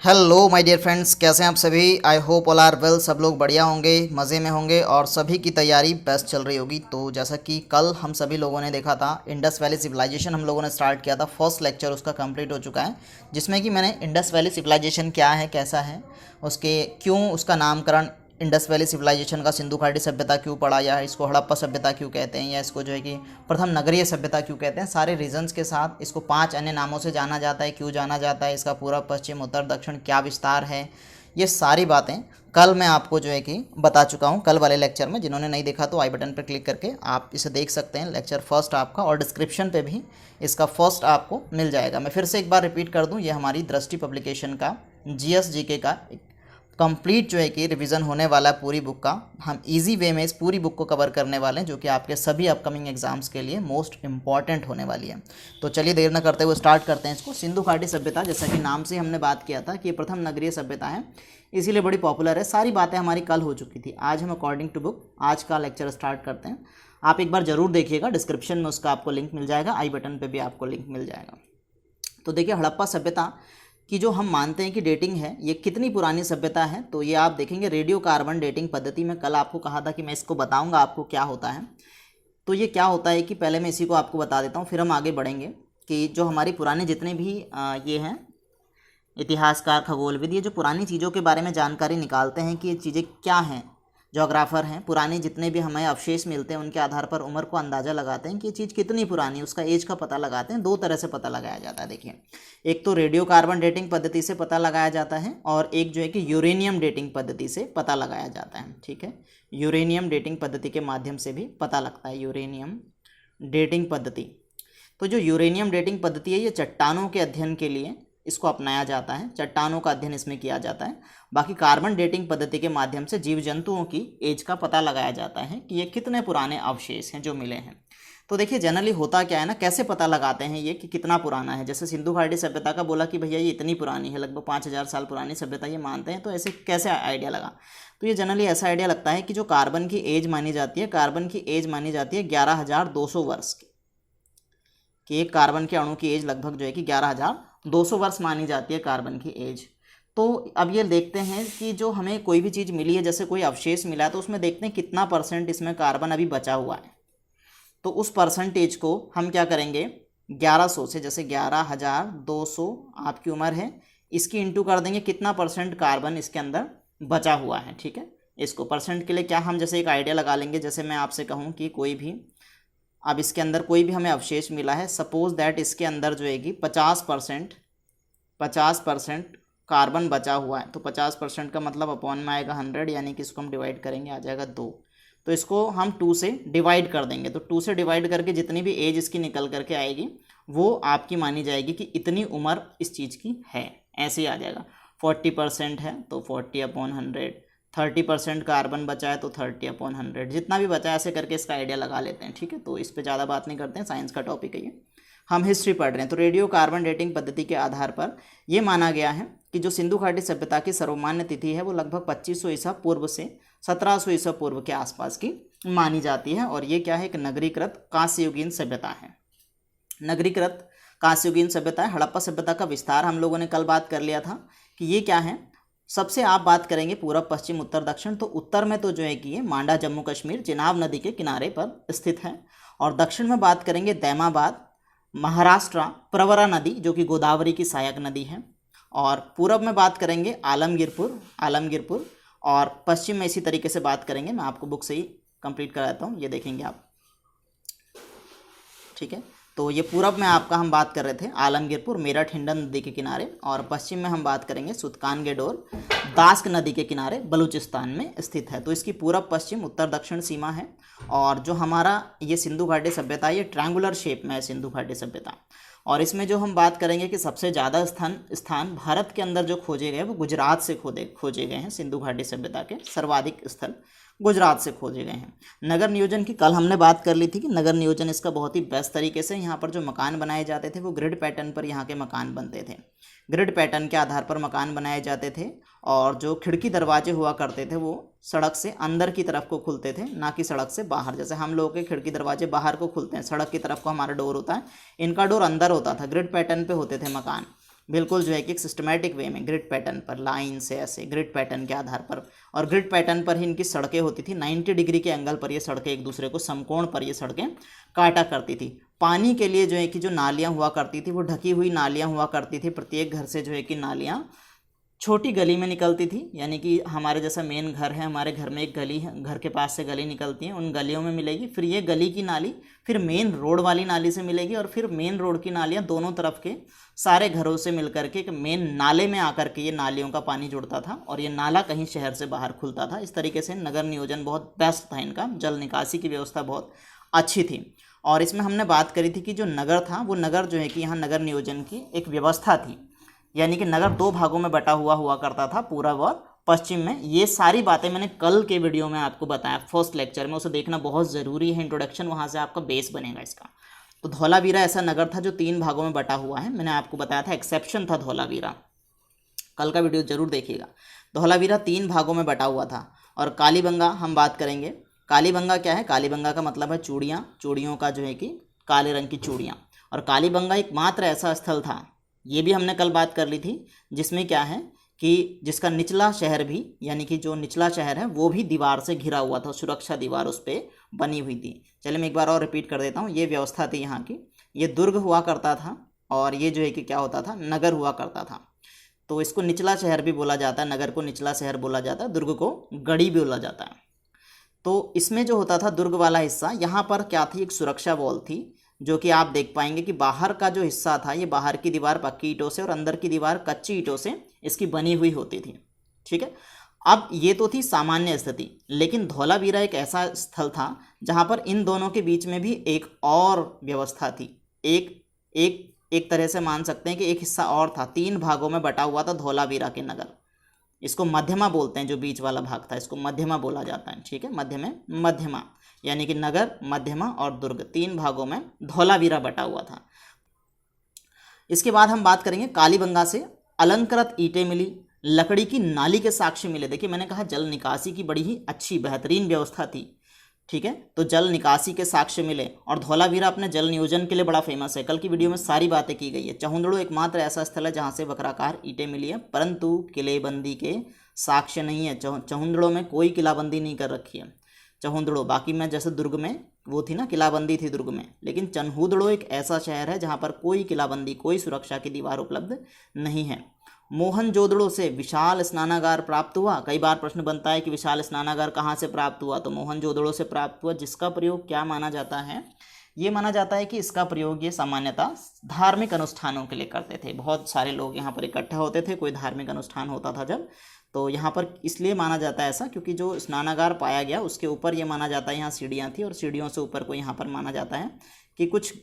Hello my dear friends, कैसे हैं आप सभी। I hope all are well. सब लोग बढ़िया होंगे, मज़े में होंगे और सभी की तैयारी बेस्ट चल रही होगी। तो जैसा कि कल हम सभी लोगों ने देखा था, इंडस वैली सिविलाइजेशन हम लोगों ने स्टार्ट किया था। फर्स्ट लेक्चर उसका कंप्लीट हो चुका है, जिसमें कि मैंने इंडस वैली सिविलाइजेशन क्या है, कैसा है, उसके क्यों उसका नामकरण इंडस वैली सिविलाइजेशन का सिंधु घाटी सभ्यता क्यों पड़ा, या इसको हड़प्पा सभ्यता क्यों कहते हैं, या इसको जो है कि प्रथम नगरीय सभ्यता क्यों कहते हैं, सारे रीजंस के साथ इसको 5 अन्य नामों से जाना जाता है, क्यों जाना जाता है, इसका पूर्व पश्चिम उत्तर दक्षिण क्या विस्तार है, ये सारी बातें कल मैं आपको जो है कि बता चुका हूँ कल वाले लेक्चर में। जिन्होंने नहीं देखा तो आई बटन पर क्लिक करके आप इसे देख सकते हैं, लेक्चर फर्स्ट आपका, और डिस्क्रिप्शन पे भी इसका फर्स्ट आपको मिल जाएगा। मैं फिर से एक बार रिपीट कर दूँ, ये हमारी दृष्टि पब्लिकेशन का जीएस का कंप्लीट जो है कि रिवीजन होने वाला है पूरी बुक का। हम इजी वे में इस पूरी बुक को कवर करने वाले हैं, जो कि आपके सभी अपकमिंग एग्जाम्स के लिए मोस्ट इंपॉर्टेंट होने वाली है। तो चलिए देर न करते हुए स्टार्ट करते हैं इसको। सिंधु घाटी सभ्यता, जैसा कि नाम से हमने बात किया था कि ये प्रथम नगरीय सभ्यता है, इसीलिए बड़ी पॉपुलर है। सारी बातें हमारी कल हो चुकी थी। आज हम अकॉर्डिंग टू बुक आज का लेक्चर स्टार्ट करते हैं। आप एक बार ज़रूर देखिएगा, डिस्क्रिप्शन में उसका आपको लिंक मिल जाएगा, आई बटन पर भी आपको लिंक मिल जाएगा। तो देखिए, हड़प्पा सभ्यता कि जो हम मानते हैं कि डेटिंग है, ये कितनी पुरानी सभ्यता है, तो ये आप देखेंगे रेडियो कार्बन डेटिंग पद्धति में। कल आपको कहा था कि मैं इसको बताऊंगा आपको क्या होता है। तो ये क्या होता है कि पहले मैं इसी को आपको बता देता हूँ, फिर हम आगे बढ़ेंगे। कि जो हमारी पुराने जितने भी ये हैं इतिहासकार, खगोलविद, ये जो पुरानी चीज़ों के बारे में जानकारी निकालते हैं कि ये चीज़ें क्या हैं, जोग्राफर हैं, पुराने जितने भी हमें अवशेष मिलते हैं उनके आधार पर उम्र को अंदाज़ा लगाते हैं कि ये चीज़ कितनी पुरानी है, उसका एज का पता लगाते हैं। 2 तरह से पता लगाया जाता है। देखिए, एक तो रेडियो कार्बन डेटिंग पद्धति से पता लगाया जाता है, और एक जो है कि यूरेनियम डेटिंग पद्धति से पता लगाया जाता है। ठीक है, यूरेनियम डेटिंग पद्धति के माध्यम से भी पता लगता है, यूरेनियम डेटिंग पद्धति। तो जो यूरेनियम डेटिंग पद्धति है, ये चट्टानों के अध्ययन के लिए इसको अपनाया जाता है, चट्टानों का अध्ययन इसमें किया जाता है। बाकी कार्बन डेटिंग पद्धति के माध्यम से जीव जंतुओं की एज का पता लगाया जाता है कि ये कितने पुराने अवशेष हैं जो मिले हैं। तो देखिए, जनरली होता क्या है ना, कैसे पता लगाते हैं ये कि कितना पुराना है। जैसे सिंधु घाटी सभ्यता का बोला कि भैया ये इतनी पुरानी है, लगभग 5000 साल पुरानी सभ्यता ये मानते हैं, तो ऐसे कैसे आइडिया लगा। तो ये जनरली ऐसा आइडिया लगता है कि जो कार्बन की एज मानी जाती है, कार्बन की एज मानी जाती है 11200 वर्ष की, कि एक कार्बन के अणु की एज लगभग जो है कि 11200 वर्ष मानी जाती है कार्बन की एज। तो अब ये देखते हैं कि जो हमें कोई भी चीज़ मिली है, जैसे कोई अवशेष मिला है, तो उसमें देखते हैं कितना % इसमें कार्बन अभी बचा हुआ है। तो उस परसेंटेज को हम क्या करेंगे, 1100 से, जैसे 11200 आपकी उम्र है, इसकी इंटू कर देंगे कितना % कार्बन इसके अंदर बचा हुआ है। ठीक है, इसको परसेंट के लिए क्या हम जैसे एक आइडिया लगा लेंगे। जैसे मैं आपसे कहूँ कि कोई भी, अब इसके अंदर कोई भी हमें अवशेष मिला है, सपोज दैट इसके अंदर जो है कि 50% कार्बन बचा हुआ है, तो 50% का मतलब अपॉन में आएगा 100, यानी कि इसको हम डिवाइड करेंगे, आ जाएगा 2। तो इसको हम 2 से डिवाइड कर देंगे। तो 2 से डिवाइड करके जितनी भी एज इसकी निकल करके आएगी वो आपकी मानी जाएगी कि इतनी उम्र इस चीज़ की है, ऐसे ही आ जाएगा। 40% है तो 40/100, 30% कार्बन बचा है तो 30/100, जितना भी बचा है ऐसे करके इसका आइडिया लगा लेते हैं। ठीक है, तो इस पर ज़्यादा बात नहीं करते हैं, साइंस का टॉपिक है ये, हम हिस्ट्री पढ़ रहे हैं। तो रेडियो कार्बन डेटिंग पद्धति के आधार पर ये माना गया है कि जो सिंधु घाटी सभ्यता की सर्वमान्य तिथि है वो लगभग 2500 ईसा पूर्व से 1700 ईसा पूर्व के आसपास की मानी जाती है। और ये क्या है, एक नगरीकृत कांस्ययुगीन सभ्यता है। नगरीकृत कांस्ययुगीन सभ्यता है। हड़प्पा सभ्यता का विस्तार हम लोगों ने कल बात कर लिया था कि ये क्या है। सबसे आप बात करेंगे पूर्व पश्चिम उत्तर दक्षिण, तो उत्तर में तो जो है कि ये मांडा जम्मू कश्मीर चिनाब नदी के किनारे पर स्थित है, और दक्षिण में बात करेंगे दैमाबाद महाराष्ट्र प्रवरा नदी जो कि गोदावरी की सहायक नदी है, और पूरब में बात करेंगे आलमगीरपुर, और पश्चिम में इसी तरीके से बात करेंगे। मैं आपको बुक से ही कंप्लीट कराता हूँ, ये देखेंगे आप। ठीक है, तो ये पूरब में आपका हम बात कर रहे थे आलमगीरपुर मेरठ हिंडन नदी के किनारे, और पश्चिम में हम बात करेंगे सुतकानगेडोर दास्क नदी के किनारे बलूचिस्तान में स्थित है। तो इसकी पूरब पश्चिम उत्तर दक्षिण सीमा है। और जो हमारा ये सिंधु घाटी सभ्यता है, ये ट्रायंगुलर शेप में है सिंधु घाटी सभ्यता। और इसमें जो हम बात करेंगे कि सबसे ज़्यादा स्थान भारत के अंदर जो खोजे गए वो गुजरात से खोजे गए हैं। सिंधु घाटी सभ्यता के सर्वाधिक स्थल गुजरात से खोजे गए हैं। नगर नियोजन की कल हमने बात कर ली थी कि नगर नियोजन इसका बहुत ही बेस्ट तरीके से, यहाँ पर जो मकान बनाए जाते थे वो ग्रिड पैटर्न पर यहाँ के मकान बनते थे, ग्रिड पैटर्न के आधार पर मकान बनाए जाते थे। और जो खिड़की दरवाजे हुआ करते थे वो सड़क से अंदर की तरफ को खुलते थे, ना कि सड़क से बाहर। जैसे हम लोगों के खिड़की दरवाजे बाहर को खुलते हैं, सड़क की तरफ को हमारा डोर होता है, इनका डोर अंदर होता था, ग्रिड पैटर्न पे होते थे मकान। बिल्कुल जो है कि एक सिस्टमेटिक वे में ग्रिड पैटर्न पर, लाइन से ऐसे ग्रिड पैटर्न के आधार पर, और ग्रिड पैटर्न पर ही इनकी सड़कें होती थी। 90 डिग्री के एंगल पर ये सड़कें एक दूसरे को समकोण पर ये सड़कें काटा करती थी। पानी के लिए जो है कि जो नालियाँ हुआ करती थी वो ढकी हुई नालियाँ हुआ करती थी। प्रत्येक घर से जो है कि नालियाँ छोटी गली में निकलती थी, यानी कि हमारे जैसा मेन घर है, हमारे घर में एक गली है, घर के पास से गली निकलती है, उन गलियों में मिलेगी, फिर ये गली की नाली फिर मेन रोड वाली नाली से मिलेगी, और फिर मेन रोड की नालियाँ दोनों तरफ के सारे घरों से मिल करके एक मेन नाले में आकर के ये नालियों का पानी जुड़ता था, और ये नाला कहीं शहर से बाहर खुलता था। इस तरीके से नगर नियोजन बहुत बेस्ट था इनका, जल निकासी की व्यवस्था बहुत अच्छी थी। और इसमें हमने बात करी थी कि जो नगर था वो नगर जो है कि यहाँ नगर नियोजन की एक व्यवस्था थी, यानी कि नगर 2 भागों में बटा हुआ करता था, पूर्व और पश्चिम में। ये सारी बातें मैंने कल के वीडियो में आपको बताया, फर्स्ट लेक्चर में, उसे देखना बहुत ज़रूरी है, इंट्रोडक्शन, वहाँ से आपका बेस बनेगा इसका। तो धौलावीरा ऐसा नगर था जो 3 भागों में बटा हुआ है, मैंने आपको बताया था, एक्सेप्शन था धौलावीरा, कल का वीडियो जरूर देखिएगा। धौलावीरा 3 भागों में बटा हुआ था। और कालीबंगा हम बात करेंगे। कालीबंगा क्या है? कालीबंगा का मतलब है चूड़ियाँ, चूड़ियों का जो है कि काले रंग की चूड़ियाँ। और कालीबंगा एकमात्र ऐसा स्थल था, ये भी हमने कल बात कर ली थी, जिसमें क्या है कि जिसका निचला शहर भी, यानी कि जो निचला शहर है वो भी दीवार से घिरा हुआ था, सुरक्षा दीवार उस पर बनी हुई थी। चलिए मैं एक बार और रिपीट कर देता हूँ, ये व्यवस्था थी यहाँ की। ये दुर्ग हुआ करता था, और ये जो है कि क्या होता था, नगर हुआ करता था। तो इसको निचला शहर भी बोला जाता है, नगर को निचला शहर बोला जाता है, दुर्ग को गढ़ी भी बोला जाता है। तो इसमें जो होता था दुर्ग वाला हिस्सा, यहाँ पर क्या थी, एक सुरक्षा वॉल थी, जो कि आप देख पाएंगे कि बाहर का जो हिस्सा था, ये बाहर की दीवार पक्की ईंटों से और अंदर की दीवार कच्ची ईंटों से इसकी बनी हुई होती थी। ठीक है, अब ये तो थी सामान्य स्थिति, लेकिन धौलावीरा एक ऐसा स्थल था जहाँ पर इन दोनों के बीच में भी एक और व्यवस्था थी। एक तरह से मान सकते हैं कि एक हिस्सा और था, 3 भागों में बटा हुआ था धौलावीरा के नगर। इसको मध्यमा बोलते हैं, जो बीच वाला भाग था इसको मध्यमा बोला जाता है। ठीक है, मध्यमा यानी कि नगर, मध्यमा और दुर्ग, 3 भागों में धौलावीरा बटा हुआ था। इसके बाद हम बात करेंगे कालीबंगा से अलंकृत ईंटें मिली, लकड़ी की नाली के साक्ष्य मिले। देखिए मैंने कहा जल निकासी की बड़ी ही अच्छी बेहतरीन व्यवस्था थी। ठीक है, तो जल निकासी के साक्ष्य मिले। और धौलावीरा अपने जल नियोजन के लिए बड़ा फेमस है, कल की वीडियो में सारी बातें की गई है। चहुंदड़ो एकमात्र ऐसा स्थल है जहाँ से वक्राकार ईंटें मिली है, परंतु किलेबंदी के साक्ष्य नहीं है। चहुंदड़ो में कोई किलाबंदी नहीं कर रखी है चहुंदड़ो। बाकी में जैसे दुर्ग में वो थी ना, किलाबंदी थी दुर्ग में, लेकिन चन्हूदड़ो एक ऐसा शहर है जहाँ पर कोई किलाबंदी, कोई सुरक्षा की दीवार उपलब्ध नहीं है। मोहनजोदड़ो से विशाल स्नानागार प्राप्त हुआ। कई बार प्रश्न बनता है कि विशाल स्नानागार कहाँ से प्राप्त हुआ, तो मोहनजोदड़ो से प्राप्त हुआ, जिसका प्रयोग क्या माना जाता है, ये माना जाता है कि इसका प्रयोग ये सामान्यतः धार्मिक अनुष्ठानों के लिए करते थे। बहुत सारे लोग यहाँ पर इकट्ठा होते थे, कोई धार्मिक अनुष्ठान होता था जब, तो यहाँ पर इसलिए माना जाता है ऐसा, क्योंकि जो स्नानागार पाया गया उसके ऊपर ये माना जाता है यहाँ सीढ़ियाँ थी, और सीढ़ियों से ऊपर को यहाँ पर माना जाता है कि कुछ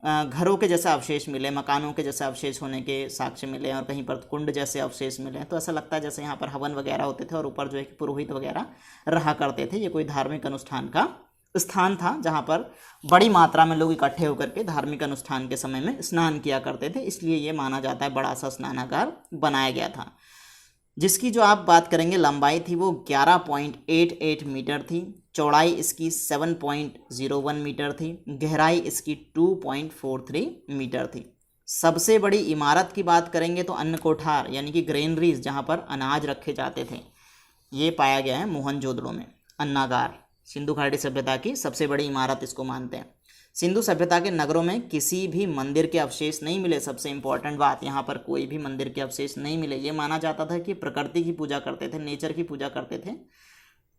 घरों के जैसे अवशेष मिले, मकानों के जैसे अवशेष होने के साक्ष्य मिले, और कहीं पर कुंड जैसे अवशेष मिले। तो ऐसा लगता है जैसे यहाँ पर हवन वगैरह होते थे और ऊपर जो है कि पुरोहित वगैरह रहा करते थे। ये कोई धार्मिक अनुष्ठान का स्थान था जहाँ पर बड़ी मात्रा में लोग इकट्ठे होकर के धार्मिक अनुष्ठान के समय में स्नान किया करते थे, इसलिए ये माना जाता है बड़ा सा स्नानागार बनाया गया था। जिसकी जो आप बात करेंगे लंबाई थी वो 11.88 मीटर थी, चौड़ाई इसकी 7.01 मीटर थी, गहराई इसकी 2.43 मीटर थी। सबसे बड़ी इमारत की बात करेंगे तो अन्न कोठार यानी कि ग्रेनरीज, जहाँ पर अनाज रखे जाते थे, ये पाया गया है मोहनजोदड़ो में। अन्नागार सिंधु घाटी सभ्यता की सबसे बड़ी इमारत इसको मानते हैं। सिंधु सभ्यता के नगरों में किसी भी मंदिर के अवशेष नहीं मिले। सबसे इंपॉर्टेंट बात, यहाँ पर कोई भी मंदिर के अवशेष नहीं मिले। ये माना जाता था कि प्रकृति की पूजा करते थे, नेचर की पूजा करते थे।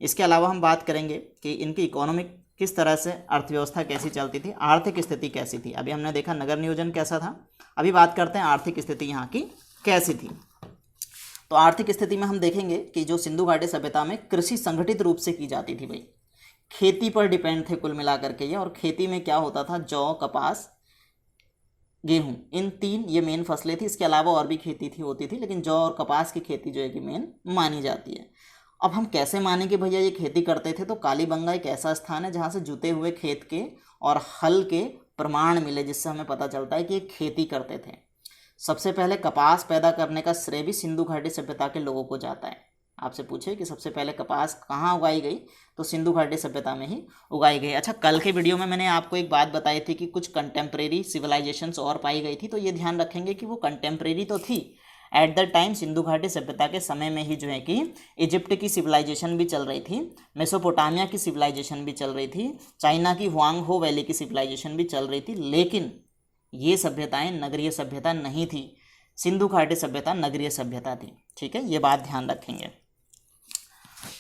इसके अलावा हम बात करेंगे कि इनकी इकोनॉमिक किस तरह से, अर्थव्यवस्था कैसी चलती थी, आर्थिक स्थिति कैसी थी। अभी हमने देखा नगर नियोजन कैसा था, अभी बात करते हैं आर्थिक स्थिति यहाँ की कैसी थी। तो आर्थिक स्थिति में हम देखेंगे कि जो सिंधु घाटी सभ्यता में कृषि संगठित रूप से की जाती थी भाई, खेती पर डिपेंड थे कुल मिलाकर के ये। और खेती में क्या होता था, जौ, कपास, गेहूं, इन 3 ये मेन फसलें थी। इसके अलावा और भी खेती होती थी, लेकिन जौ और कपास की खेती जो है कि मेन मानी जाती है। अब हम कैसे माने कि भैया ये खेती करते थे, तो कालीबंगा एक ऐसा स्थान है जहाँ से जुते हुए खेत के और हल के प्रमाण मिले, जिससे हमें पता चलता है कि ये खेती करते थे। सबसे पहले कपास पैदा करने का श्रेय भी सिंधु घाटी सभ्यता के लोगों को जाता है। आपसे पूछे कि सबसे पहले कपास कहाँ उगाई गई, तो सिंधु घाटी सभ्यता में ही उगाई गई। अच्छा, कल के वीडियो में मैंने आपको एक बात बताई थी कि कुछ कंटेम्प्रेरी सिविलाइजेशंस और पाई गई थी, तो ये ध्यान रखेंगे कि वो कंटेम्प्रेरी तो थी, एट द टाइम सिंधु घाटी सभ्यता के समय में ही जो है कि इजिप्ट की सिविलाइजेशन भी चल रही थी, मेसोपोटामिया की सिविलाइजेशन भी चल रही थी, चाइना की हुआंग हो वैली की सिविलाइजेशन भी चल रही थी, लेकिन ये सभ्यताएं नगरीय सभ्यता नहीं थी। सिंधु घाटी सभ्यता नगरीय सभ्यता थी। ठीक है, ये बात ध्यान रखेंगे।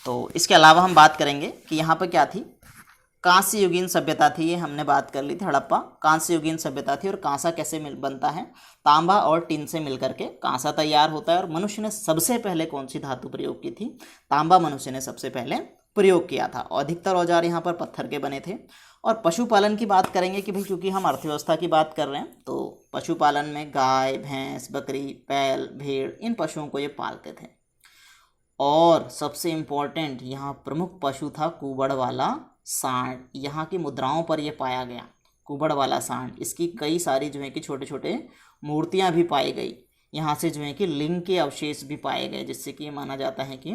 तो इसके अलावा हम बात करेंगे कि यहाँ पर क्या थी, कांस्य युगीन सभ्यता थी, ये हमने बात कर ली थी, हड़प्पा कांस्य युगीन सभ्यता थी। और कांसा कैसे बनता है, तांबा और टिन से मिलकर के कांसा तैयार होता है। और मनुष्य ने सबसे पहले कौन सी धातु प्रयोग की थी, तांबा मनुष्य ने सबसे पहले प्रयोग किया था। और अधिकतर औजार यहाँ पर पत्थर के बने थे। और पशुपालन की बात करेंगे कि भाई क्योंकि हम अर्थव्यवस्था की बात कर रहे हैं, तो पशुपालन में गाय, भैंस, बकरी, बैल, भेड़, इन पशुओं को ये पालते थे। और सबसे इम्पोर्टेंट यहाँ प्रमुख पशु था कुबड़ वाला सांड। यहाँ की मुद्राओं पर यह पाया गया कुबड़ वाला सांड। इसकी कई सारी जो है कि छोटे छोटे मूर्तियाँ भी पाई गई। यहाँ से जो है कि लिंग के अवशेष भी पाए गए, जिससे कि ये माना जाता है कि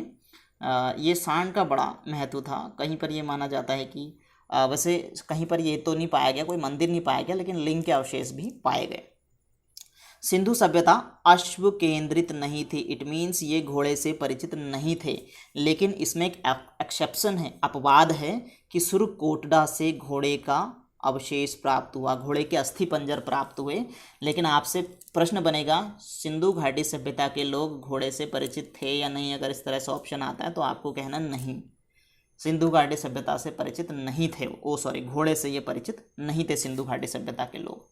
ये सांड का बड़ा महत्व था। कहीं पर ये माना जाता है कि वैसे कहीं पर ये तो नहीं पाया गया, कोई मंदिर नहीं पाया गया, लेकिन लिंग के अवशेष भी पाए गए। सिंधु सभ्यता अश्व केंद्रित नहीं थी, इट मीन्स ये घोड़े से परिचित नहीं थे। लेकिन इसमें एक एक्सेप्शन है, अपवाद है कि सुरकोटडा से घोड़े का अवशेष प्राप्त हुआ, घोड़े के अस्थि पंजर प्राप्त हुए। लेकिन आपसे प्रश्न बनेगा, सिंधु घाटी सभ्यता के लोग घोड़े से परिचित थे या नहीं? अगर इस तरह से ऑप्शन आता है तो आपको कहना नहीं, सिंधु घाटी सभ्यता से परिचित नहीं थे। घोड़े से ये परिचित नहीं थे सिंधु घाटी सभ्यता के लोग।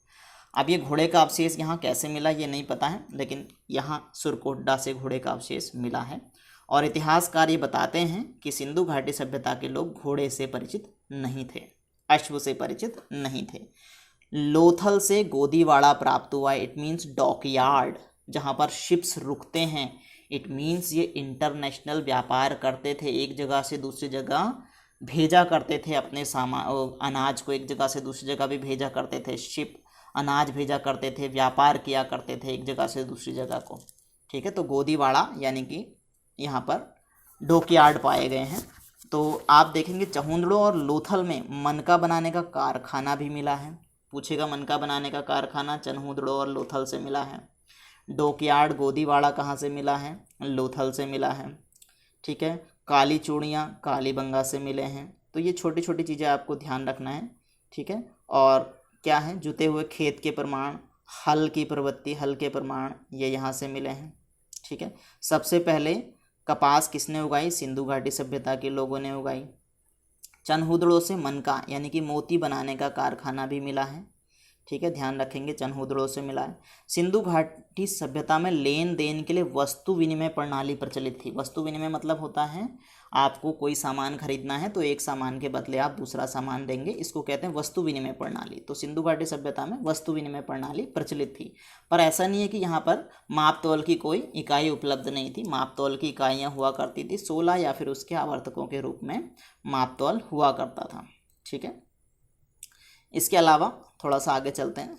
अब ये घोड़े का अवशेष यहाँ कैसे मिला ये नहीं पता है, लेकिन यहाँ सुरकोटडा से घोड़े का अवशेष मिला है। और इतिहासकार ये बताते हैं कि सिंधु घाटी सभ्यता के लोग घोड़े से परिचित नहीं थे, अश्व से परिचित नहीं थे। लोथल से गोदीवाड़ा प्राप्त हुआ, इट मीन्स डॉकयार्ड, जहाँ पर शिप्स रुकते हैं। इट मीन्स ये इंटरनेशनल व्यापार करते थे, एक जगह से दूसरी जगह भेजा करते थे अपने सामान, अनाज को एक जगह से दूसरी जगह भी भेजा करते थे। शिप अनाज भेजा करते थे, व्यापार किया करते थे एक जगह से दूसरी जगह को। ठीक है, तो गोदीवाड़ा यानी कि यहाँ पर डॉकयार्ड पाए गए हैं। तो आप देखेंगे चहुंदड़ो और लोथल में मनका बनाने का कारखाना भी मिला है। पूछेगा मनका बनाने का कारखाना चन्हुदड़ो और लोथल से मिला है। डॉकयार्ड गोदीवाड़ा कहाँ से मिला है? लोथल से मिला है। ठीक है, काली चूड़ियाँ कालीबंगा से मिले हैं। तो ये छोटी छोटी चीज़ें आपको ध्यान रखना है। ठीक है, और क्या है, जुते हुए खेत के प्रमाण, हल की प्रवृत्ति, हल के प्रमाण, ये यहाँ से मिले हैं। ठीक है, सबसे पहले कपास किसने उगाई? सिंधु घाटी सभ्यता के लोगों ने उगाई। चन्हुदड़ो से मनका यानी कि मोती बनाने का कारखाना भी मिला है। ठीक है, ध्यान रखेंगे, चन्हुदड़ो से मिला है। सिंधु घाटी सभ्यता में लेन देन के लिए वस्तु विनिमय प्रणाली प्रचलित थी। वस्तु विनिमय मतलब होता है आपको कोई सामान खरीदना है तो एक सामान के बदले आप दूसरा सामान देंगे, इसको कहते हैं वस्तु विनिमय प्रणाली। तो सिंधु घाटी सभ्यता में वस्तु विनिमय प्रणाली प्रचलित थी। पर ऐसा नहीं है कि यहाँ पर माप तौल की कोई इकाई उपलब्ध नहीं थी। माप तौल की इकाइयाँ हुआ करती थी, 16 या फिर उसके आवर्तकों के रूप में माप तौल हुआ करता था। ठीक है, इसके अलावा थोड़ा सा आगे चलते हैं।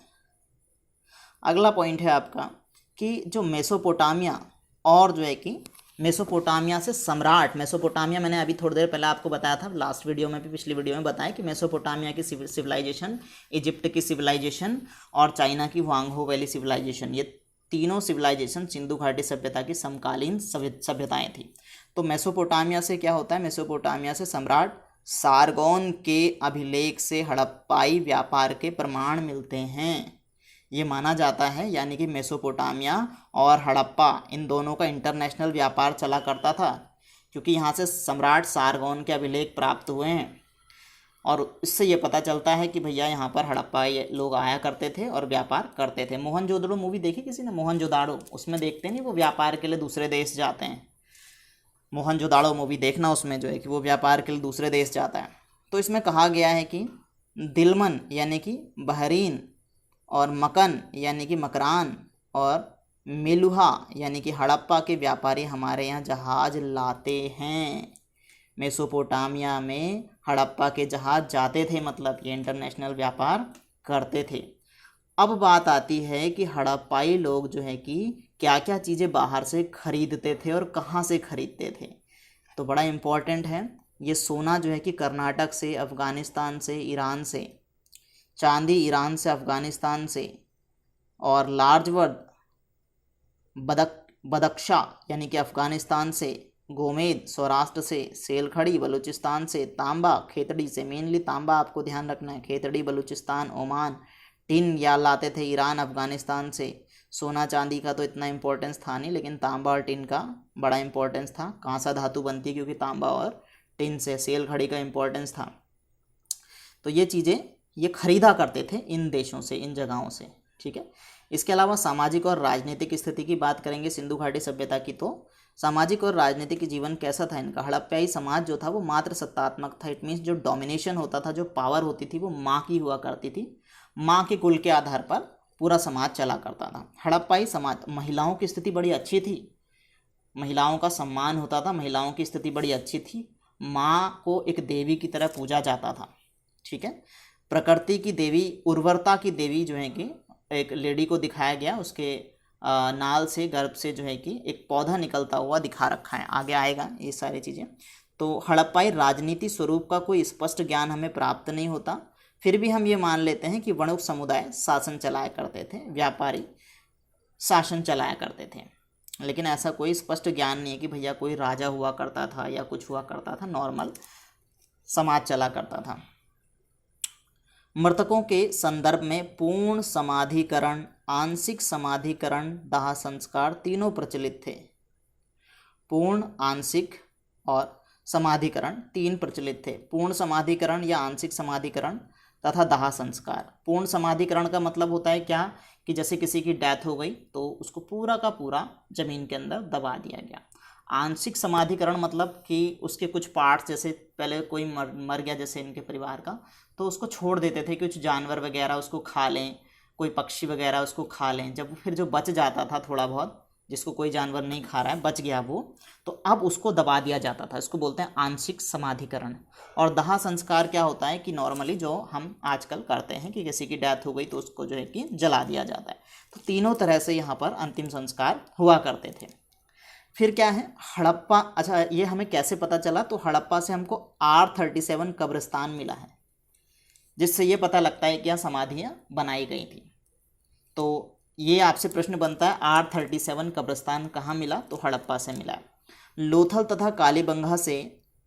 अगला पॉइंट है आपका कि जो मेसोपोटामिया और जो है कि मेसोपोटामिया से सम्राट, मेसोपोटामिया मैंने अभी थोड़ी देर पहले आपको बताया था, लास्ट वीडियो में भी, पिछली वीडियो में बताया कि मेसोपोटामिया की सिविलाइजेशन, इजिप्ट की सिविलाइजेशन और चाइना की हुआंग हो वैली सिविलाइजेशन, ये तीनों सिविलाइजेशन सिंधु घाटी सभ्यता की समकालीन सभ्यताएं थी। तो मेसोपोटामिया से क्या होता है? मेसोपोटामिया से सम्राट सारगोन के अभिलेख से हड़प्पाई व्यापार के प्रमाण मिलते हैं, ये माना जाता है। यानी कि मेसोपोटामिया और हड़प्पा इन दोनों का इंटरनेशनल व्यापार चला करता था, क्योंकि यहाँ से सम्राट सारगोन के अभिलेख प्राप्त हुए हैं। और इससे ये पता चलता है कि भैया यहाँ पर हड़प्पा लोग आया करते थे और व्यापार करते थे। मोहनजोदड़ो मूवी देखी किसी ने? मोहनजोदाड़ो, उसमें देखते नहीं वो व्यापार के लिए दूसरे देश जाते हैं। मोहनजोदाड़ो मूवी देखना, उसमें जो है कि वो व्यापार के लिए दूसरे देश जाता है। तो इसमें कहा गया है कि दिलमन यानी कि बहरीन और मकन यानी कि मकरान और मेलुहा यानी कि हड़प्पा के व्यापारी हमारे यहाँ जहाज़ लाते हैं। मेसोपोटामिया में हड़प्पा के जहाज़ जाते थे, मतलब ये इंटरनेशनल व्यापार करते थे। अब बात आती है कि हड़प्पाई लोग जो है कि क्या क्या चीज़ें बाहर से खरीदते थे और कहाँ से खरीदते थे। तो बड़ा इम्पॉर्टेंट है। ये सोना जो है कि कर्नाटक से, अफ़गानिस्तान से, ईरान से, चांदी ईरान से, अफ़गानिस्तान से, और लार्जवर्ड बदख्शा यानी कि अफ़गानिस्तान से, गोमेद सौराष्ट्र से, सेलखड़ी बलूचिस्तान से, तांबा खेतड़ी से, मेनली तांबा आपको ध्यान रखना है, खेतड़ी बलूचिस्तान, ओमान, टिन या लाते थे ईरान अफ़गानिस्तान से। सोना चांदी का तो इतना इम्पोर्टेंस था नहीं, लेकिन तांबा और टिन का बड़ा इम्पोर्टेंस था। कांसा धातु बनती है क्योंकि तांबा और टिन से। सेलखड़ी का इम्पोर्टेंस था। तो ये चीज़ें ये खरीदा करते थे इन देशों से, इन जगहों से, ठीक है। इसके अलावा सामाजिक और राजनीतिक स्थिति की बात करेंगे सिंधु घाटी सभ्यता की, तो सामाजिक और राजनीतिक जीवन कैसा था इनका। हड़प्पयाई समाज जो था वो मात्र सत्तात्मक था। इट मीन्स जो डोमिनेशन होता था, जो पावर होती थी वो माँ की हुआ करती थी। माँ के कुल के आधार पर पूरा समाज चला करता था। हड़प्पाई समाज, महिलाओं की स्थिति बड़ी अच्छी थी, महिलाओं का सम्मान होता था, महिलाओं की स्थिति बड़ी अच्छी थी। माँ को एक देवी की तरह पूजा जाता था, ठीक है। प्रकृति की देवी, उर्वरता की देवी जो है कि एक लेडी को दिखाया गया, उसके नाल से, गर्भ से जो है कि एक पौधा निकलता हुआ दिखा रखा है, आगे आएगा ये सारी चीज़ें। तो हड़प्पाई राजनीति स्वरूप का कोई स्पष्ट ज्ञान हमें प्राप्त नहीं होता, फिर भी हम ये मान लेते हैं कि वणुक समुदाय शासन चलाया करते थे, व्यापारी शासन चलाया करते थे, लेकिन ऐसा कोई स्पष्ट ज्ञान नहीं है कि भैया कोई राजा हुआ करता था या कुछ हुआ करता था, नॉर्मल समाज चला करता था। मृतकों के संदर्भ में पूर्ण समाधिकरण, आंशिक समाधिकरण, दाह संस्कार तीनों प्रचलित थे। पूर्ण, आंशिक और समाधिकरण तीन प्रचलित थे। पूर्ण समाधिकरण या आंशिक समाधिकरण तथा दाह संस्कार। पूर्ण समाधिकरण का मतलब होता है क्या, कि जैसे किसी की डेथ हो गई तो उसको पूरा का पूरा ज़मीन के अंदर दबा दिया गया। आंशिक समाधिकरण मतलब कि उसके कुछ पार्ट्स, जैसे पहले कोई मर गया जैसे इनके परिवार का, तो उसको छोड़ देते थे, कुछ जानवर वगैरह उसको खा लें, कोई पक्षी वगैरह उसको खा लें। जब फिर जो बच जाता था थोड़ा बहुत, जिसको कोई जानवर नहीं खा रहा है, बच गया वो, तो अब उसको दबा दिया जाता था। इसको बोलते हैं आंशिक समाधिकरण। और दाह संस्कार क्या होता है कि नॉर्मली जो हम आजकल करते हैं कि किसी की डेथ हो गई तो उसको जो है कि जला दिया जाता है। तो तीनों तरह से यहाँ पर अंतिम संस्कार हुआ करते थे। फिर क्या है हड़प्पा। अच्छा, ये हमें कैसे पता चला, तो हड़प्पा से हमको R37 कब्रिस्तान मिला है, जिससे ये पता लगता है कि यहाँ समाधियाँ बनाई गई थी। तो ये आपसे प्रश्न बनता है R37 कब्रिस्तान कहाँ मिला, तो हड़प्पा से मिला है। लोथल तथा कालीबंगा से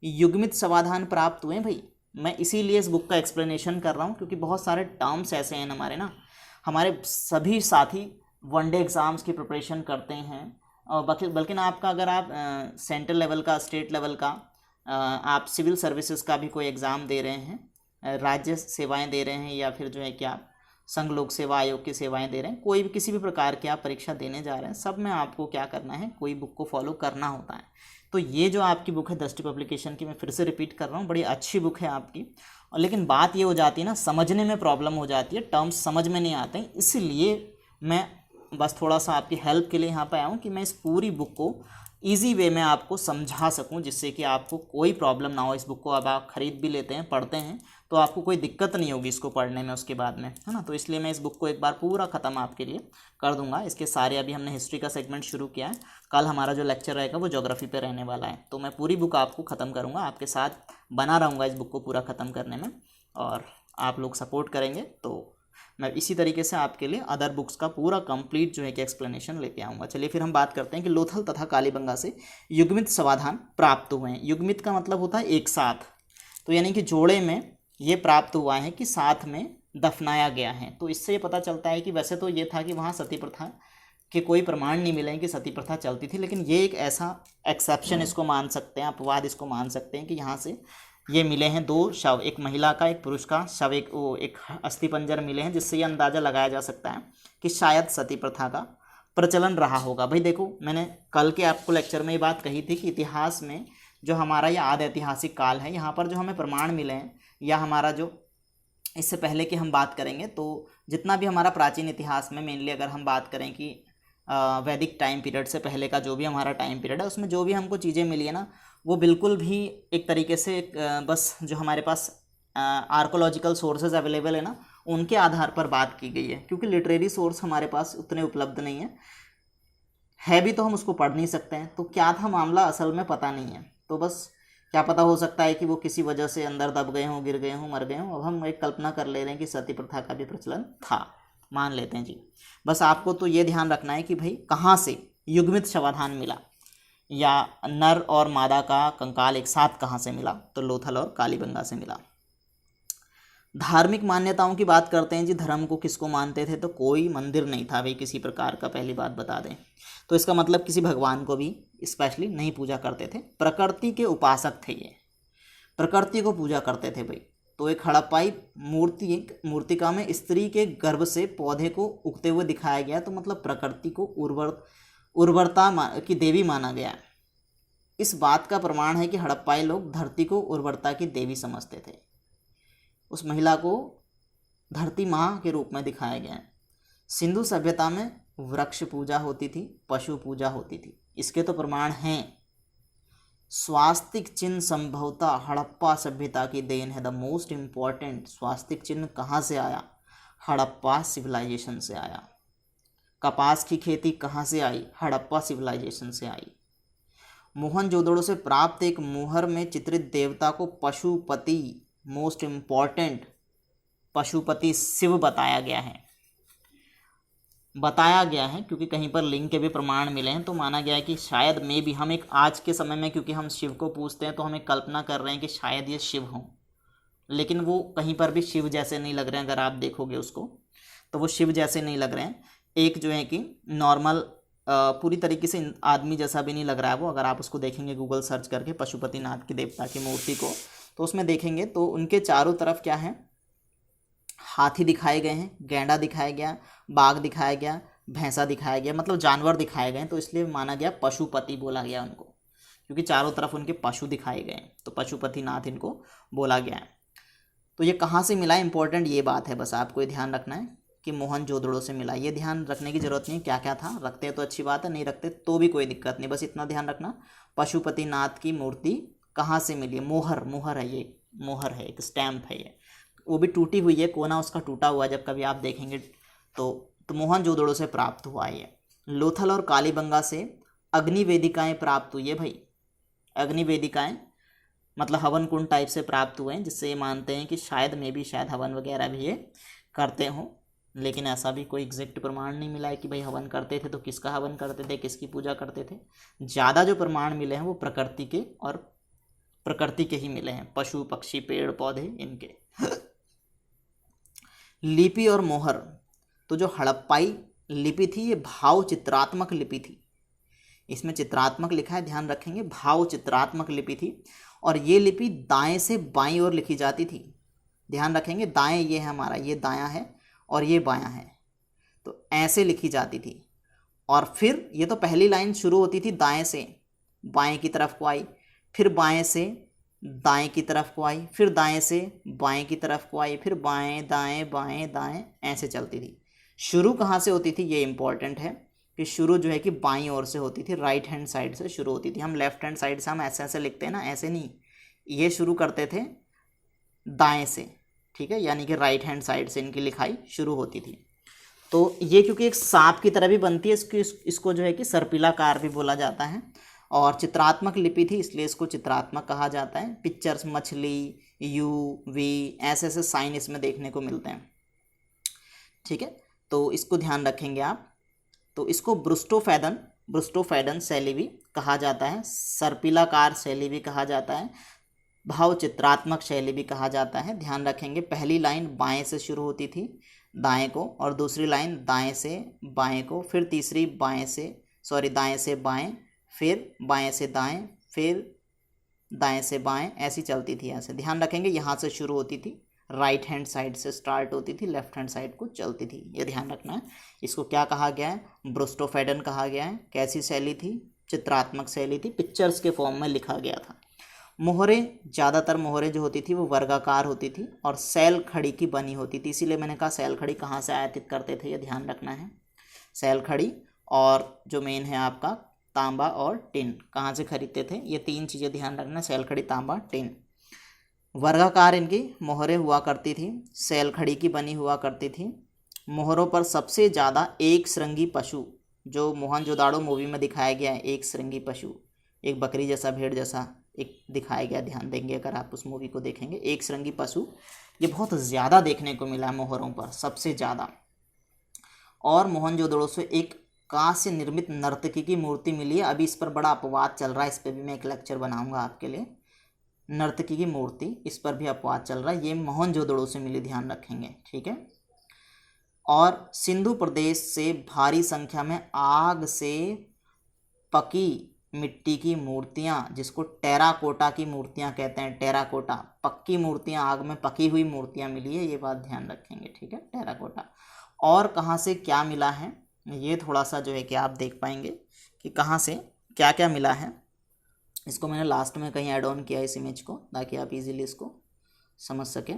युग्मित समाधान प्राप्त हुए भाई। मैं इसीलिए इस बुक का एक्सप्लेनेशन कर रहा हूँ, क्योंकि बहुत सारे टर्म्स ऐसे हैं हमारे सभी साथी वनडे एग्ज़ाम्स की प्रिपरेशन करते हैं, और बल्कि ना आपका अगर आप सेंट्रल लेवल का, स्टेट लेवल का, आप सिविल सर्विसेज का भी कोई एग्ज़ाम दे रहे हैं, राज्य सेवाएं दे रहे हैं, या फिर जो है कि आप संघ लोक सेवा आयोग की सेवाएं दे रहे हैं, कोई भी किसी भी प्रकार की आप परीक्षा देने जा रहे हैं, सब में आपको क्या करना है, कोई बुक को फॉलो करना होता है। तो ये जो आपकी बुक है दृष्टि पब्लिकेशन की, मैं फिर से रिपीट कर रहा हूँ, बड़ी अच्छी बुक है आपकी। और लेकिन बात ये हो जाती है ना, समझने में प्रॉब्लम हो जाती है, टर्म्स समझ में नहीं आते हैं, इसलिए मैं बस थोड़ा सा आपकी हेल्प के लिए यहाँ पर आया हूँ कि मैं इस पूरी बुक को ईजी वे में आपको समझा सकूं, जिससे कि आपको कोई प्रॉब्लम ना हो। इस बुक को अब आप ख़रीद भी लेते हैं, पढ़ते हैं, तो आपको कोई दिक्कत नहीं होगी इसको पढ़ने में उसके बाद में, है ना। तो इसलिए मैं इस बुक को एक बार पूरा ख़त्म आपके लिए कर दूंगा। इसके सारे, अभी हमने हिस्ट्री का सेगमेंट शुरू किया है, कल हमारा जो लेक्चर रहेगा वो ज्योग्राफी पे रहने वाला है। तो मैं पूरी बुक आपको ख़त्म करूँगा, आपके साथ बना रहूँगा इस बुक को पूरा ख़त्म करने में, और आप लोग सपोर्ट करेंगे तो मैं इसी तरीके से आपके लिए अदर बुक्स का पूरा कंप्लीट जो है कि एक्सप्लेनेशन लेके आऊँगा। चलिए फिर हम बात करते हैं कि लोथल तथा कालीबंगा से युग्मित समाधान प्राप्त हुए हैं। युग्मित का मतलब होता है एक साथ, तो यानी कि जोड़े में ये प्राप्त हुआ है कि साथ में दफनाया गया है। तो इससे ये पता चलता है कि वैसे तो ये था कि वहाँ सती प्रथा के कोई प्रमाण नहीं मिले कि सती प्रथा चलती थी, लेकिन ये एक ऐसा एक्सेप्शन इसको मान सकते हैं, अपवाद इसको मान सकते हैं कि यहाँ से ये मिले हैं दो शव, एक महिला का, एक पुरुष का शव, एक अस्थि पंजर मिले हैं, जिससे ये अंदाज़ा लगाया जा सकता है कि शायद सती प्रथा का प्रचलन रहा होगा। भाई देखो, मैंने कल के आपको लेक्चर में ये बात कही थी कि इतिहास में जो हमारा ये आदि ऐतिहासिक काल है, यहाँ पर जो हमें प्रमाण मिले हैं, या हमारा जो इससे पहले की हम बात करेंगे, तो जितना भी हमारा प्राचीन इतिहास में, मेनली अगर हम बात करें कि वैदिक टाइम पीरियड से पहले का जो भी हमारा टाइम पीरियड है, उसमें जो भी हमको चीज़ें मिली है ना, वो बिल्कुल भी एक तरीके से बस जो हमारे पास आर्कोलॉजिकल सोर्सेज अवेलेबल है ना, उनके आधार पर बात की गई है, क्योंकि लिटरेरी सोर्स हमारे पास उतने उपलब्ध नहीं है भी तो हम उसको पढ़ नहीं सकते हैं। तो क्या था मामला असल में पता नहीं है। तो बस क्या पता, हो सकता है कि वो किसी वजह से अंदर दब गए हों, गिर गए हों, मर गए हों। अब हम एक कल्पना कर ले रहे हैं कि सती प्रथा का भी प्रचलन था, मान लेते हैं जी। बस आपको तो ये ध्यान रखना है कि भाई कहाँ से युग्मित शवाधान मिला, या नर और मादा का कंकाल एक साथ कहाँ से मिला, तो लोथल और कालीबंगा से मिला। धार्मिक मान्यताओं की बात करते हैं जी। धर्म को किसको मानते थे, तो कोई मंदिर नहीं था भाई किसी प्रकार का, पहली बात बता दें। तो इसका मतलब किसी भगवान को भी स्पेशली नहीं पूजा करते थे, प्रकृति के उपासक थे ये, प्रकृति को पूजा करते थे भाई। तो एक हड़प्पाई मूर्तिका में स्त्री के गर्भ से पौधे को उगते हुए दिखाया गया, तो मतलब प्रकृति को उर्वरता की देवी माना गया। इस बात का प्रमाण है कि हड़प्पाई लोग धरती को उर्वरता की देवी समझते थे। उस महिला को धरती माँ के रूप में दिखाया गया है। सिंधु सभ्यता में वृक्ष पूजा होती थी, पशु पूजा होती थी, इसके तो प्रमाण हैं। स्वास्तिक चिन्ह संभवतः हड़प्पा सभ्यता की देन है। द मोस्ट इम्पॉर्टेंट स्वास्तिक चिन्ह कहाँ से आया, हड़प्पा सिविलाइजेशन से आया। कपास की खेती कहाँ से आई, हड़प्पा सिविलाइजेशन से आई। मोहनजोदड़ो से प्राप्त एक मोहर में चित्रित देवता को पशुपति, मोस्ट इम्पॉर्टेंट, पशुपति शिव बताया गया है क्योंकि कहीं पर लिंग के भी प्रमाण मिले हैं। तो माना गया है कि शायद मे भी हम एक आज के समय में, क्योंकि हम शिव को पूजते हैं तो हम एक कल्पना कर रहे हैं कि शायद ये शिव हों, लेकिन वो कहीं पर भी शिव जैसे नहीं लग रहे हैं। अगर आप देखोगे उसको तो वो शिव जैसे नहीं लग रहे हैं। एक जो है कि नॉर्मल पूरी तरीके से आदमी जैसा भी नहीं लग रहा है वो। अगर आप उसको देखेंगे गूगल सर्च करके पशुपतिनाथ की देवता की मूर्ति को, तो उसमें देखेंगे तो उनके चारों तरफ क्या है, हाथी दिखाए गए हैं, गैंडा दिखाया गया, बाघ दिखाया गया, भैंसा दिखाया गया, मतलब जानवर दिखाए गए। तो इसलिए माना गया पशुपति बोला गया उनको, क्योंकि चारों तरफ उनके पशु दिखाए गए हैं, तो पशुपतिनाथ इनको बोला गया है। तो ये कहाँ से मिला, इंपॉर्टेंट ये बात है, बस आपको ये ध्यान रखना है कि मोहनजोदड़ो से मिला। ये ध्यान रखने की जरूरत नहीं क्या क्या था, रखते हैं तो अच्छी बात है, नहीं रखते तो भी कोई दिक्कत नहीं, बस इतना ध्यान रखना पशुपतिनाथ की मूर्ति कहाँ से मिली है। मोहर है ये, मोहर है, एक स्टैम्प है ये, वो भी टूटी हुई है, कोना उसका टूटा हुआ है। जब कभी आप देखेंगे तो मोहनजोदड़ो से प्राप्त हुआ है। लोथल और कालीबंगा से अग्नि वेदिकाएँ प्राप्त हुई है भाई। अग्नि वेदिकाएँ मतलब हवन कुंड टाइप से प्राप्त हुए हैं, जिससे ये मानते हैं कि शायद हवन वगैरह भी ये करते हों, लेकिन ऐसा भी कोई एग्जैक्ट प्रमाण नहीं मिला है कि भाई हवन करते थे तो किसका हवन करते थे, किसकी पूजा करते थे। ज़्यादा जो प्रमाण मिले हैं वो प्रकृति के ही मिले हैं, पशु पक्षी पेड़ पौधे इनके। लिपि और मोहर, तो जो हड़प्पाई लिपि थी ये भाव चित्रात्मक लिपि थी। इसमें चित्रात्मक लिखा है, ध्यान रखेंगे, भाव चित्रात्मक लिपि थी। और ये लिपि दाएं से बाईं ओर लिखी जाती थी, ध्यान रखेंगे। दाएं ये है हमारा, ये दायां है और ये बायां है, तो ऐसे लिखी जाती थी। और फिर ये तो पहली लाइन शुरू होती थी दाएं से बाएं की तरफ को आई, फिर बाएं से दाएं की तरफ को आई, फिर दाएं से बाएं की तरफ को आई, फिर बाएं दाएं, ऐसे चलती थी। शुरू कहाँ से होती थी ये इंपॉर्टेंट है कि शुरू जो है कि बाईं ओर से होती थी, राइट हैंड साइड से शुरू होती थी। हम लेफ्ट हैंड साइड से हम ऐसे लिखते हैं ना, ऐसे नहीं, ये शुरू करते थे दाएं से, ठीक है, यानी कि राइट हैंड साइड से इनकी लिखाई शुरू होती थी। तो ये क्योंकि एक सांप की तरह भी बनती है, इसको जो है कि सर्पिलाकार भी बोला जाता है। और चित्रात्मक लिपि थी इसलिए इसको चित्रात्मक कहा जाता है। पिक्चर्स, मछली, यू, वी, ऐसे साइन इसमें देखने को मिलते हैं, ठीक है। तो इसको ध्यान रखेंगे आप। तो इसको ब्रुस्टोफेडन शैली भी कहा जाता है, सर्पिलाकार शैली भी कहा जाता है, भाव चित्रात्मक शैली भी कहा जाता है। ध्यान रखेंगे, पहली लाइन बाएं से शुरू होती थी दाएं को, और दूसरी लाइन दाएं से बाएं को, फिर तीसरी दाएं से बाएं, फिर बाएं से दाएं, फिर दाएं से बाएं, ऐसी चलती थी। ऐसे ध्यान रखेंगे, यहाँ से शुरू होती थी, राइट हैंड साइड से स्टार्ट होती थी, लेफ्ट हैंड साइड को चलती थी, ये ध्यान रखना है। इसको क्या कहा गया है, ब्रुस्टोफेडन कहा गया है। कैसी शैली थी, चित्रात्मक शैली थी, पिक्चर्स के फॉर्म में लिखा गया था। मोहरें, ज़्यादातर मोहरें जो होती थी वो वर्गाकार होती थी और सैल खड़ी की बनी होती थी, इसीलिए मैंने कहा सैल खड़ी कहाँ से आयातित करते थे, ये ध्यान रखना है। सैल खड़ी और जो मेन है आपका तांबा और टिन, कहाँ से खरीदते थे, ये तीन चीज़ें ध्यान रखना, सैल खड़ी, तांबा, टिन। वर्गाकार इनकी मोहरें हुआ करती थी, सैल खड़ी की बनी हुआ करती थी। मोहरों पर सबसे ज़्यादा एक श्रृंगी पशु, जो मोहनजोदाड़ो मूवी में दिखाया गया है, एक श्रृंगी पशु, एक बकरी जैसा, भेड़ जैसा एक दिखाया गया, ध्यान देंगे अगर आप उस मूवी को देखेंगे। एक श्रृंगी पशु ये बहुत ज़्यादा देखने को मिला मोहरों पर, सबसे ज़्यादा। और मोहनजोदड़ो से एक कांस्य निर्मित नर्तकी की मूर्ति मिली है। अभी इस पर बड़ा अपवाद चल रहा है, इस पर भी मैं एक लेक्चर बनाऊंगा आपके लिए। नर्तकी की मूर्ति, इस पर भी अपवाद चल रहा है, ये मोहनजोदड़ो से मिली, ध्यान रखेंगे, ठीक है। और सिंधु प्रदेश से भारी संख्या में आग से पकी मिट्टी की मूर्तियाँ, जिसको टेराकोटा की मूर्तियाँ कहते हैं, टेराकोटा, पक्की मूर्तियाँ, आग में पकी हुई मूर्तियाँ मिली है, ये बात ध्यान रखेंगे, ठीक है, टेराकोटा। और कहाँ से क्या मिला है, ये थोड़ा सा जो है कि आप देख पाएंगे कि कहाँ से क्या क्या मिला है। इसको मैंने लास्ट में कहीं ऐड ऑन किया इस इमेज को, ताकि आप इजीली इसको समझ सकें।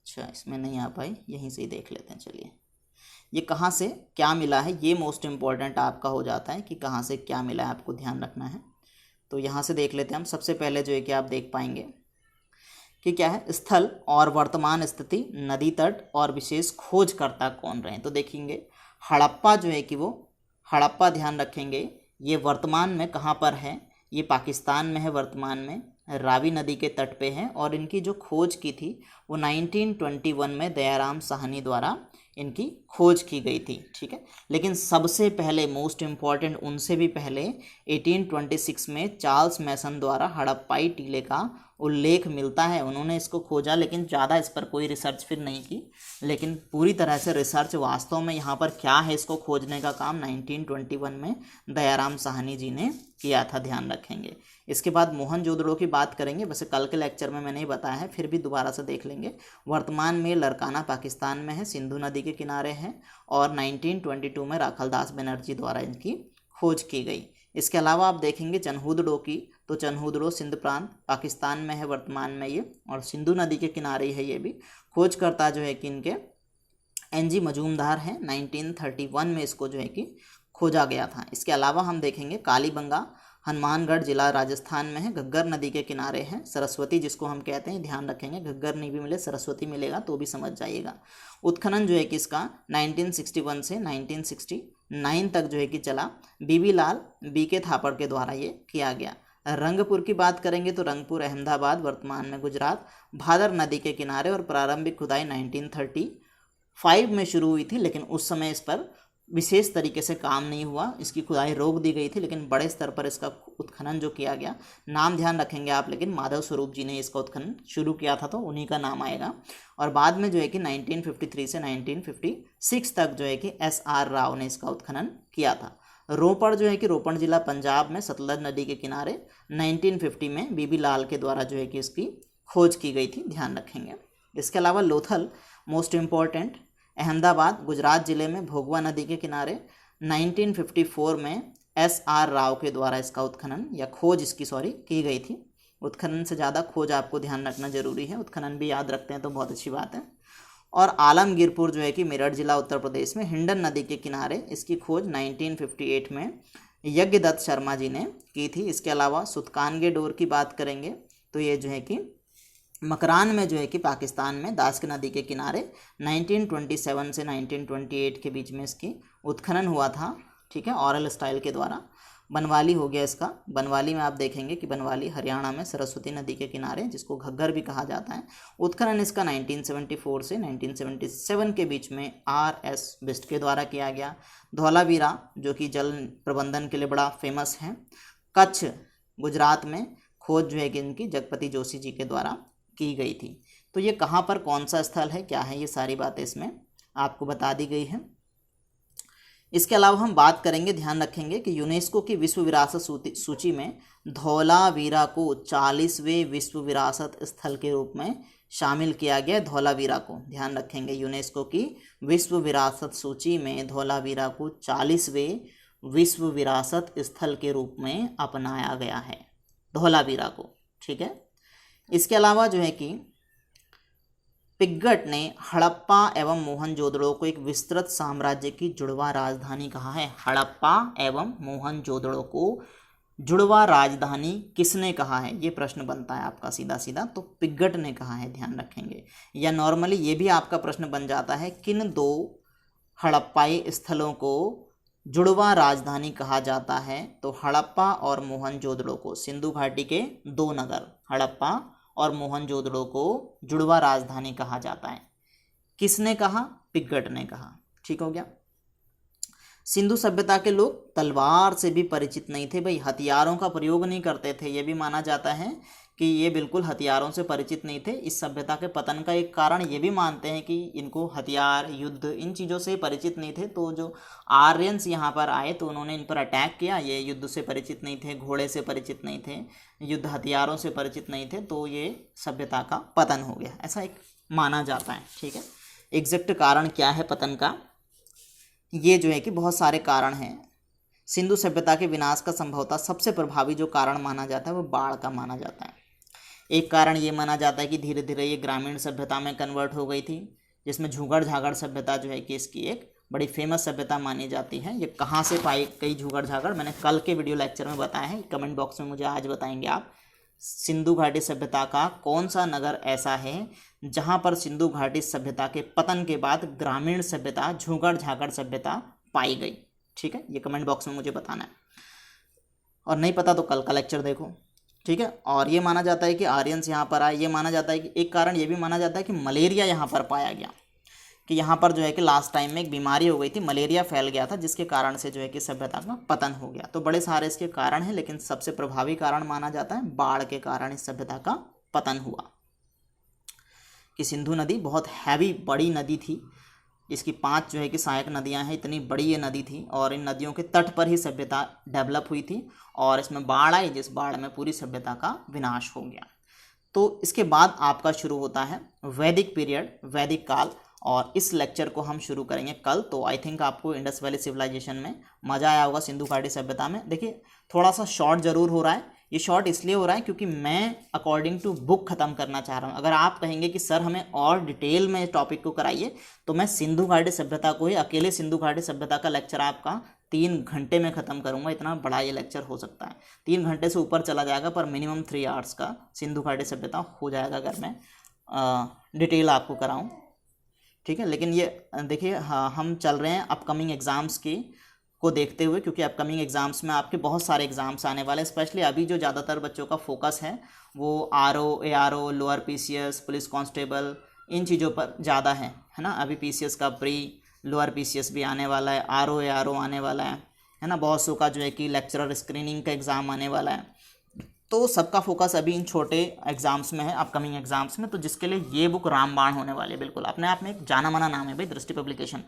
अच्छा, इसमें नहीं आ पाई, यहीं से ही देख लेते हैं। चलिए, ये कहाँ से क्या मिला है, ये मोस्ट इम्पॉर्टेंट आपका हो जाता है कि कहाँ से क्या मिला है, आपको ध्यान रखना है। तो यहाँ से देख लेते हैं हम। सबसे पहले जो है कि आप देख पाएंगे कि क्या है, स्थल और वर्तमान स्थिति, नदी तट और विशेष खोजकर्ता कौन रहे। तो देखेंगे हड़प्पा जो है कि वो हड़प्पा, ध्यान रखेंगे, ये वर्तमान में कहाँ पर है, ये पाकिस्तान में है वर्तमान में, रावी नदी के तट पे है। और इनकी जो खोज की थी वो 1921 में दयाराम साहनी द्वारा इनकी खोज की गई थी, ठीक है। लेकिन सबसे पहले, मोस्ट इम्पॉर्टेंट, उनसे भी पहले 1826 में चार्ल्स मैसन द्वारा हड़प्पाई टीले का उल्लेख मिलता है। उन्होंने इसको खोजा, लेकिन ज़्यादा इस पर कोई रिसर्च फिर नहीं की। लेकिन पूरी तरह से रिसर्च वास्तव में यहाँ पर क्या है, इसको खोजने का काम 1921 में दयाराम साहनी जी ने किया था, ध्यान रखेंगे। इसके बाद मोहनजोदड़ो की बात करेंगे, वैसे कल के लेक्चर में मैंने ही बताया है, फिर भी दोबारा से देख लेंगे। वर्तमान में लरकाना पाकिस्तान में है, सिंधु नदी के किनारे है, और 1922 में राखलदास बनर्जी द्वारा इनकी खोज की गई। इसके अलावा आप देखेंगे चनहूदड़ो की, तो चनहूदड़ो सिंध प्रांत पाकिस्तान में है वर्तमान में ये, और सिंधु नदी के किनारे है ये भी। खोजकर्ता जो है कि इनके NG मजूमदार हैं, 1931 में इसको जो है कि खोजा गया था। इसके अलावा हम देखेंगे कालीबंगा, हनुमानगढ़ जिला राजस्थान में है, घग्गर नदी के किनारे है। सरस्वती जिसको हम कहते हैं, ध्यान रखेंगे, घग्गर नहीं भी मिले सरस्वती मिलेगा तो भी समझ जाइएगा। उत्खनन जो है कि इसका 1961 से 1969 तक जो है कि चला, बीबी लाल BK थापड़ के द्वारा ये किया गया। रंगपुर की बात करेंगे तो रंगपुर अहमदाबाद वर्तमान में गुजरात, भादर नदी के किनारे, और प्रारंभिक खुदाई 1935 में शुरू हुई थी, लेकिन उस समय इस पर विशेष तरीके से काम नहीं हुआ, इसकी खुदाई रोक दी गई थी। लेकिन बड़े स्तर पर इसका उत्खनन जो किया गया, नाम ध्यान रखेंगे आप, लेकिन माधव स्वरूप जी ने इसका उत्खनन शुरू किया था, तो उन्हीं का नाम आएगा। और बाद में जो है कि 1953 से 1956 तक जो है कि SR राव ने इसका उत्खनन किया था। रोपड़ जो है कि रोपड़ जिला पंजाब में सतलज नदी के किनारे 1950 में बीबी लाल के द्वारा जो है कि इसकी खोज की गई थी, ध्यान रखेंगे। इसके अलावा लोथल, मोस्ट इम्पॉर्टेंट, अहमदाबाद गुजरात जिले में भोगवा नदी के किनारे 1954 में SR राव के द्वारा इसका उत्खनन या खोज इसकी की गई थी। उत्खनन से ज़्यादा खोज आपको ध्यान रखना जरूरी है, उत्खनन भी याद रखते हैं तो बहुत अच्छी बात है। और आलमगीरपुर जो है कि मेरठ जिला उत्तर प्रदेश में हिंडन नदी के किनारे, इसकी खोज 1958 में यज्ञदत्त शर्मा जी ने की थी। इसके अलावा सुतकानगे डोर की बात करेंगे तो ये जो है कि मकरान में जो है कि पाकिस्तान में दास्क नदी के किनारे 1927 से 1928 के बीच में इसकी उत्खनन हुआ था, ठीक है, ऑरल स्टाइल के द्वारा। बनवाली हो गया इसका, बनवाली में आप देखेंगे कि बनवाली हरियाणा में सरस्वती नदी के किनारे, जिसको घग्गर भी कहा जाता है। उत्खनन इसका 1974 से 1977 के बीच में RS बिस्ट के द्वारा किया गया। धौलावीरा जो कि जल प्रबंधन के लिए बड़ा फेमस है। कच्छ गुजरात में खोज जो है कि इनकी जगपति जोशी जी के द्वारा की गई थी। तो ये कहाँ पर कौन सा स्थल है, क्या है, ये सारी बातें इसमें आपको बता दी गई है। इसके अलावा हम बात करेंगे, ध्यान रखेंगे कि यूनेस्को की विश्व विरासत सूची में धौलावीरा को 40वें विश्व विरासत स्थल के रूप में शामिल किया गया। धौलावीरा को ध्यान रखेंगे, यूनेस्को की विश्व विरासत सूची में धौलावीरा को 40वें विश्व विरासत स्थल के रूप में अपनाया गया है, धौलावीरा को, ठीक है। इसके अलावा जो है कि पिग्गट ने हड़प्पा एवं मोहनजोदड़ो को एक विस्तृत साम्राज्य की जुड़वा राजधानी कहा है। हड़प्पा एवं मोहनजोदड़ो को जुड़वा राजधानी किसने कहा है, ये प्रश्न बनता है आपका सीधा सीधा, तो पिग्गट ने कहा है, ध्यान रखेंगे। या नॉर्मली ये भी आपका प्रश्न बन जाता है, किन दो हड़प्पाई स्थलों को जुड़वा राजधानी कहा जाता है? तो हड़प्पा और मोहनजोदड़ो को, सिंधु घाटी के दो नगर हड़प्पा और मोहनजोदड़ो को जुड़वा राजधानी कहा जाता है। किसने कहा? पिगट ने कहा। ठीक हो गया। सिंधु सभ्यता के लोग तलवार से भी परिचित नहीं थे भाई, हथियारों का प्रयोग नहीं करते थे। ये भी माना जाता है कि ये बिल्कुल हथियारों से परिचित नहीं थे। इस सभ्यता के पतन का एक कारण ये भी मानते हैं कि इनको हथियार, युद्ध, इन चीज़ों से परिचित नहीं थे। तो जो आर्यंस यहाँ पर आए तो उन्होंने इन पर अटैक किया। ये युद्ध से परिचित नहीं थे, घोड़े से परिचित नहीं थे, युद्ध हथियारों से परिचित नहीं थे, तो ये सभ्यता का पतन हो गया, ऐसा एक माना जाता है। ठीक है। एग्जैक्ट कारण क्या है पतन का? ये जो है कि बहुत सारे कारण हैं। सिंधु सभ्यता के विनाश का संभवतः सबसे प्रभावी जो कारण माना जाता है वो बाढ़ का माना जाता है। एक कारण ये माना जाता है कि धीरे धीरे ये ग्रामीण सभ्यता में कन्वर्ट हो गई थी, जिसमें झूगड़ झागड़ सभ्यता जो है कि इसकी एक बड़ी फेमस सभ्यता मानी जाती है। ये कहाँ से पाई गई झूगड़ झागड़, मैंने कल के वीडियो लेक्चर में बताया है, कमेंट बॉक्स में मुझे आज बताएंगे आप। सिंधु घाटी सभ्यता का कौन सा नगर ऐसा है जहाँ पर सिंधु घाटी सभ्यता के पतन के बाद ग्रामीण सभ्यता, झूगड़ झागड़ सभ्यता पाई गई? ठीक है, ये कमेंट बॉक्स में मुझे बताना है, और नहीं पता तो कल का लेक्चर देखो। ठीक है। और ये माना जाता है कि आर्यंस यहाँ पर आए। ये माना जाता है कि एक कारण ये भी माना जाता है कि मलेरिया यहाँ पर पाया गया, कि यहाँ पर जो है कि लास्ट टाइम में एक बीमारी हो गई थी, मलेरिया फैल गया था, जिसके कारण से जो है कि सभ्यता का पतन हो गया। तो बड़े सारे इसके कारण हैं, लेकिन सबसे प्रभावी कारण माना जाता है बाढ़ के कारण इस सभ्यता का पतन हुआ। कि सिंधु नदी बहुत हैवी बड़ी नदी थी, इसकी 5 जो है कि सहायक नदियां हैं, इतनी बड़ी ये नदी थी, और इन नदियों के तट पर ही सभ्यता डेवलप हुई थी, और इसमें बाढ़ आई, जिस बाढ़ में पूरी सभ्यता का विनाश हो गया। तो इसके बाद आपका शुरू होता है वैदिक पीरियड, वैदिक काल, और इस लेक्चर को हम शुरू करेंगे कल। तो आई थिंक आपको इंडस वैली सिविलाइजेशन में मज़ा आया होगा, सिंधु घाटी सभ्यता में। देखिए थोड़ा सा शॉर्ट ज़रूर हो रहा है, ये शॉर्ट इसलिए हो रहा है क्योंकि मैं अकॉर्डिंग टू बुक ख़त्म करना चाह रहा हूँ। अगर आप कहेंगे कि सर हमें और डिटेल में टॉपिक को कराइए, तो मैं सिंधु घाटी सभ्यता को ही, अकेले सिंधु घाटी सभ्यता का लेक्चर आपका 3 घंटे में ख़त्म करूँगा। इतना बड़ा ये लेक्चर हो सकता है, 3 घंटे से ऊपर चला जाएगा, पर मिनिमम 3 आवर्स का सिंधु घाटी सभ्यता हो जाएगा अगर मैं डिटेल आपको कराऊँ। ठीक है। लेकिन ये देखिए, हाँ, हम चल रहे हैं अपकमिंग एग्ज़ाम्स को देखते हुए, क्योंकि अपकमिंग एग्ज़ाम्स में आपके बहुत सारे एग्ज़ाम्स आने वाले हैं। स्पेशली अभी जो ज़्यादातर बच्चों का फोकस है वो RO, ARO, lower PCS, police constable, इन चीज़ों पर ज़्यादा है ना। अभी PCS का प्री, लोअर PCS भी आने वाला है, RO, ARO आने वाला है ना। बहुत सौ का जो है कि लेक्चरर स्क्रीनिंग का एग्ज़ाम आने वाला है। तो सबका फोकस अभी इन छोटे एग्जाम्स में है, अपकमिंग एग्जाम्स में। तो जिसके लिए ये बुक रामबाण होने वाली है, बिल्कुल अपने आप में एक जाना माना नाम है भाई, दृष्टि पब्लिकेशन।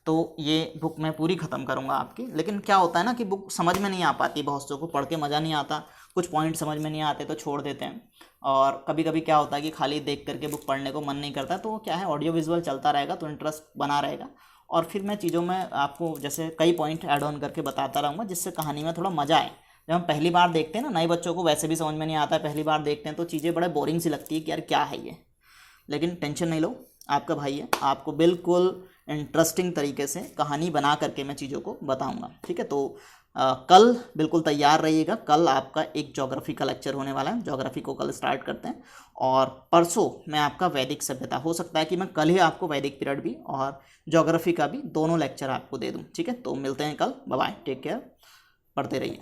तो ये बुक मैं पूरी ख़त्म करूँगा आपकी। लेकिन क्या होता है ना कि बुक समझ में नहीं आ पाती, बहुत सौ को पढ़ के मज़ा नहीं आता, कुछ पॉइंट समझ में नहीं आते तो छोड़ देते हैं। और कभी कभी क्या होता है कि खाली देख करके बुक पढ़ने को मन नहीं करता, तो क्या है, ऑडियो विजुअल चलता रहेगा तो इंटरेस्ट बना रहेगा। और फिर मैं चीज़ों में आपको जैसे कई पॉइंट ऐड ऑन करके बताता रहूँगा, जिससे कहानी में थोड़ा मज़ा आए। जब हम पहली बार देखते हैं ना, नए बच्चों को वैसे भी समझ में नहीं आता है, पहली बार देखते हैं तो चीज़ें बड़े बोरिंग सी लगती है कि यार क्या है ये। लेकिन टेंशन नहीं लो, आपका भाई है, आपको बिल्कुल इंटरेस्टिंग तरीके से कहानी बना करके मैं चीज़ों को बताऊंगा। ठीक है। तो कल बिल्कुल तैयार रहिएगा। कल आपका एक ज्योग्राफी का लेक्चर होने वाला है, ज्योग्राफी को कल स्टार्ट करते हैं। और परसों मैं आपका वैदिक सभ्यता, हो सकता है कि मैं कल ही आपको वैदिक पीरियड भी और ज्योग्राफी का भी दोनों लेक्चर आपको दे दूँ। ठीक है। तो मिलते हैं कल, बाय बाय, टेक केयर, पढ़ते रहिए।